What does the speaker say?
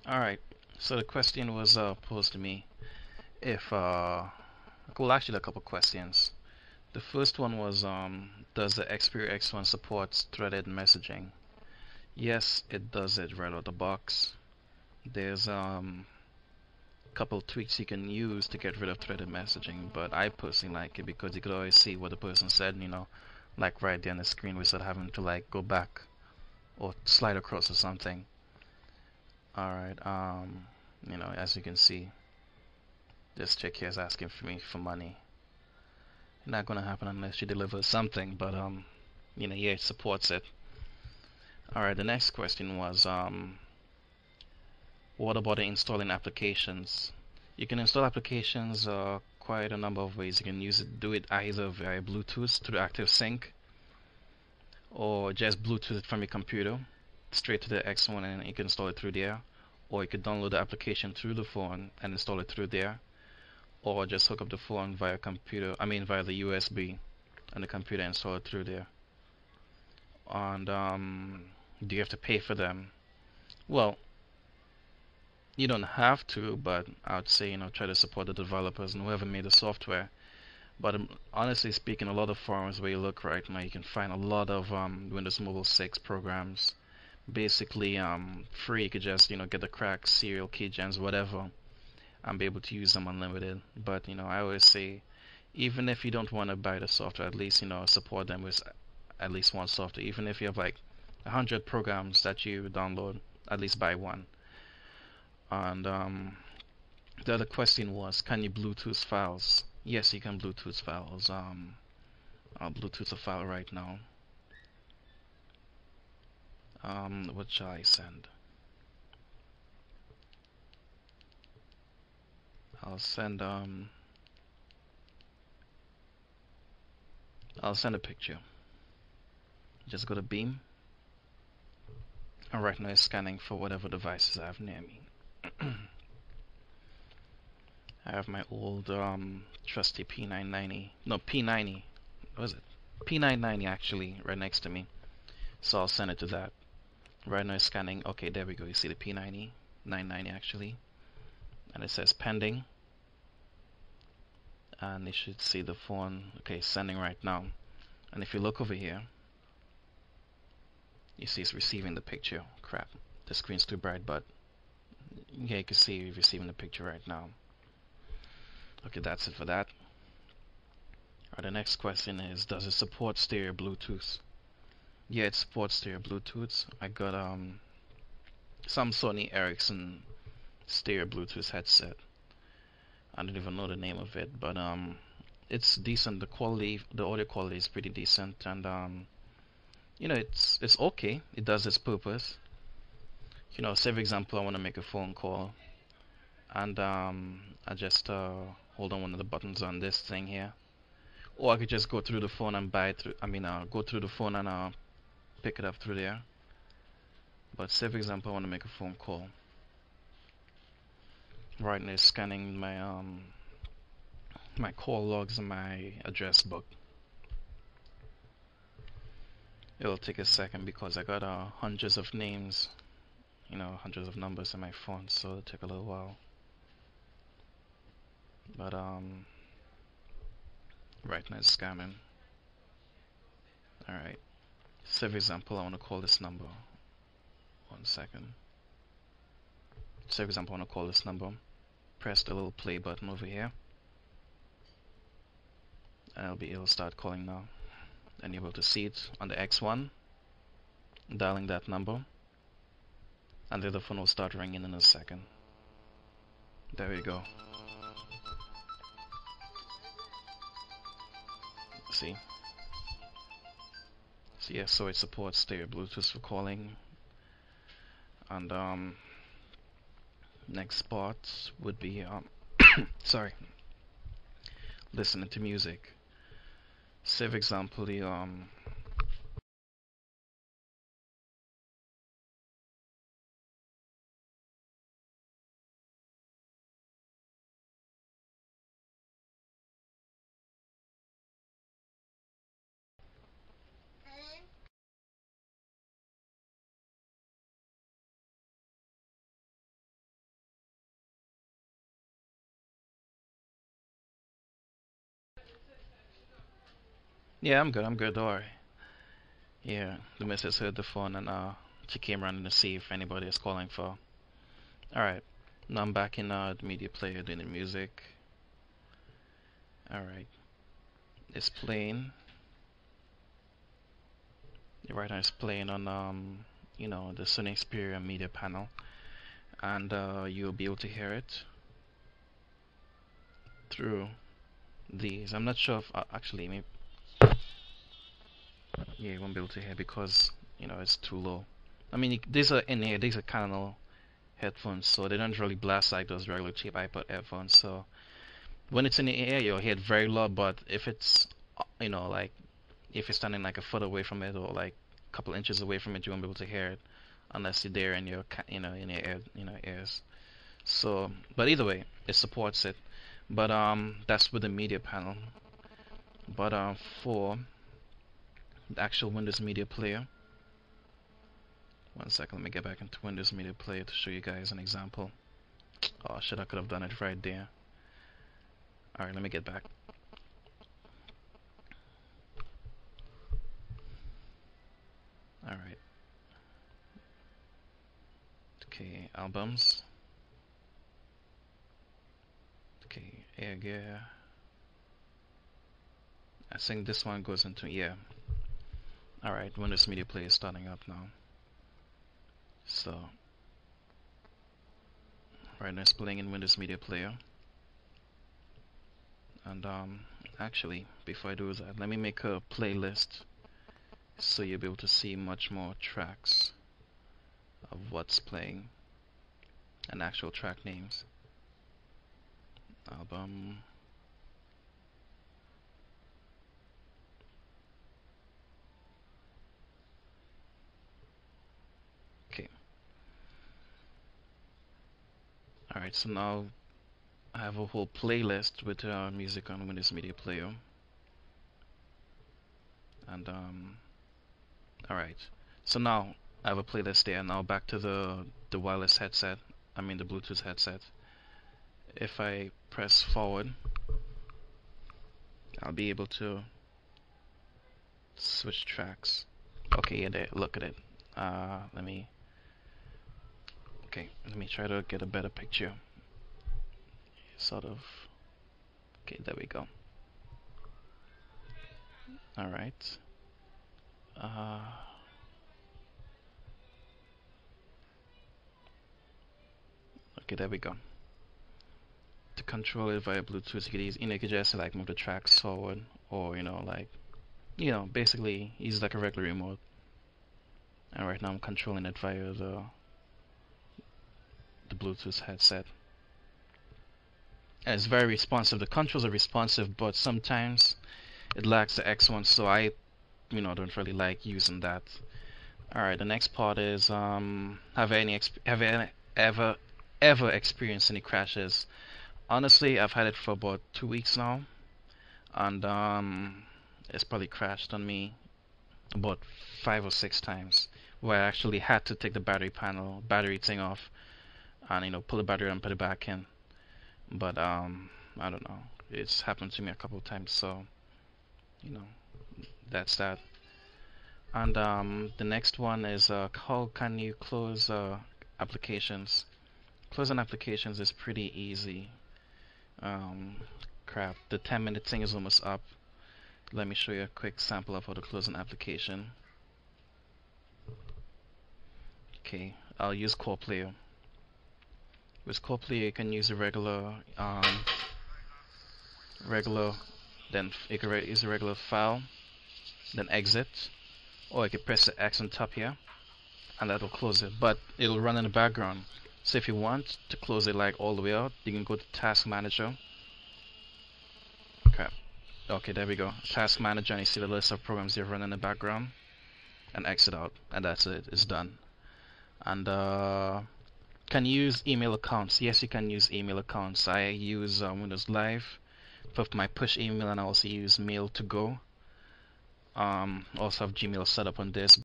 All right. So the question was posed to me if well, actually a couple questions. The first one was does the Xperia X1 support threaded messaging? Yes, it does it right out of the box. There's a couple tweaks you can use to get rid of threaded messaging, but I personally like it because you could always see what the person said, like right there on the screen without having to like go back or slide across or something. All right. As you can see, this chick here is asking for me for money. Not gonna happen unless she delivers something, but yeah, it supports it. All right. The next question was what about installing applications? You can install applications quite a number of ways. You can do it either via Bluetooth through Active Sync, or just Bluetooth it from your computer straight to the X1 and you can install it through there. Or you could download the application through the phone and install it through there. Or just hook up the phone via via the USB and the computer and install it through there. And do you have to pay for them? Well, you don't have to, but I would say try to support the developers and whoever made the software. But honestly speaking, a lot of forums where you look right now, you can find a lot of Windows Mobile 6 programs, basically free. You could just get the crack, serial keygens, whatever, and be able to use them unlimited. But I always say, even if you don't want to buy the software, at least support them with at least one software. Even if you have like 100 programs that you download, at least buy one. And the other question was, can you Bluetooth files? Yes, you can Bluetooth files. I'll Bluetooth a file right now. What shall I send? I'll send I'll send a picture. Just go to Beam, and right now it's scanning for whatever devices I have near me. I have my old trusty P990. No, P90. What was it? P990 actually right next to me. So I'll send it to that. Right now it's scanning. Okay, there we go. You see the P90, 990 actually, and it says pending. And you should see the phone. Okay, sending right now. And if you look over here, you see it's receiving the picture. Crap, the screen's too bright, but yeah, you can see you're receiving the picture right now. Okay, that's it for that. Alright, the next question is, does it support stereo Bluetooth? Yeah, it supports stereo Bluetooth. I got some Sony Ericsson stereo Bluetooth headset. I don't even know the name of it, but it's decent. The audio quality is pretty decent, and it's okay. It does its purpose. Say for example, I want to make a phone call, and I just hold on one of the buttons on this thing here, or I could just go through the phone and buy it through. Go through the phone and pick it up through there. But say for example, I want to make a phone call. Right now, it's scanning my call logs and my address book. It'll take a second because I got hundreds of names, hundreds of numbers in my phone, so it'll take a little while. But right now it's scamming. Alright. Say for example, I want to call this number. 1 second. Say for example, I want to call this number. Press the little play button over here. And it'll start calling now. And you're able to see it on the X1. Dialing that number. And the phone will start ringing in a second. There we go. See? So yeah, so it supports stereo Bluetooth for calling. And next part would be sorry, listening to music. Say for example the Yeah, I'm good. I'm good. Don't worry. Yeah, the missus heard the phone and she came running to see if anybody is calling for. All right. Now I'm back in the media player doing the music. All right. It's playing. Right now it's playing on the Sony Xperia media panel, and you'll be able to hear it through these. I'm not sure if actually maybe yeah, you won't be able to hear because it's too low. I mean these are in here. These are Canon headphones, so they don't really blast like those regular cheap iPod headphones. So when it's in the air, you'll hear it very loud. But if it's like if you're standing like a foot away from it or like a couple inches away from it, you won't be able to hear it unless you're there in your in your ear, ears. So, but either way, it supports it. But that's with the media panel. But for the actual Windows Media Player, one second, let me get back into Windows Media Player to show you guys an example. Oh shit, I could have done it right there. Alright, let me get back. Alright. Okay, albums. Okay, air gear. I think this one goes into, yeah. Alright, Windows Media Player is starting up now. So, right now it's playing in Windows Media Player. And actually, before I do that, let me make a playlist so you'll be able to see much more tracks of what's playing and actual track names. Album. Okay. Alright, so now I have a whole playlist with music on Windows Media Player. And alright, so now I have a playlist there. Now back to the wireless headset, I mean the Bluetooth headset. If I press forward, I'll be able to switch tracks. Okay, yeah, there, look at it. Let me try to get a better picture. Sort of. Okay, there we go. Alright. Okay, there we go. To control it via Bluetooth, you could just like move the tracks forward, or basically use like a regular remote. And right now I'm controlling it via the Bluetooth headset. And it's very responsive. The controls are responsive, but sometimes it lacks the X1, so I don't really like using that. Alright, the next part is have you ever experienced any crashes? Honestly, I've had it for about 2 weeks now, and it's probably crashed on me about 5 or 6 times, where I actually had to take the battery thing off, and pull the battery and put it back in. But I don't know, it's happened to me a couple of times, so that's that. And the next one is how can you close applications? Closing applications is pretty easy. Crap, the 10-minute thing is almost up. Let me show you a quick sample of how to close an application. Okay, I'll use Core Player. With Core Player, you can use a regular, then you can use a regular file, then exit, or you can press the X on top here, and that'll close it. But it'll run in the background. So if you want to close it like all the way out, you can go to Task Manager. Okay, there we go. Task Manager, and you see the list of programs you run in the background, and exit out, and that's it. It's done. And can you use email accounts? Yes, you can use email accounts. I use Windows Live for my push email, and I also use Mail to Go. Also have Gmail set up on this,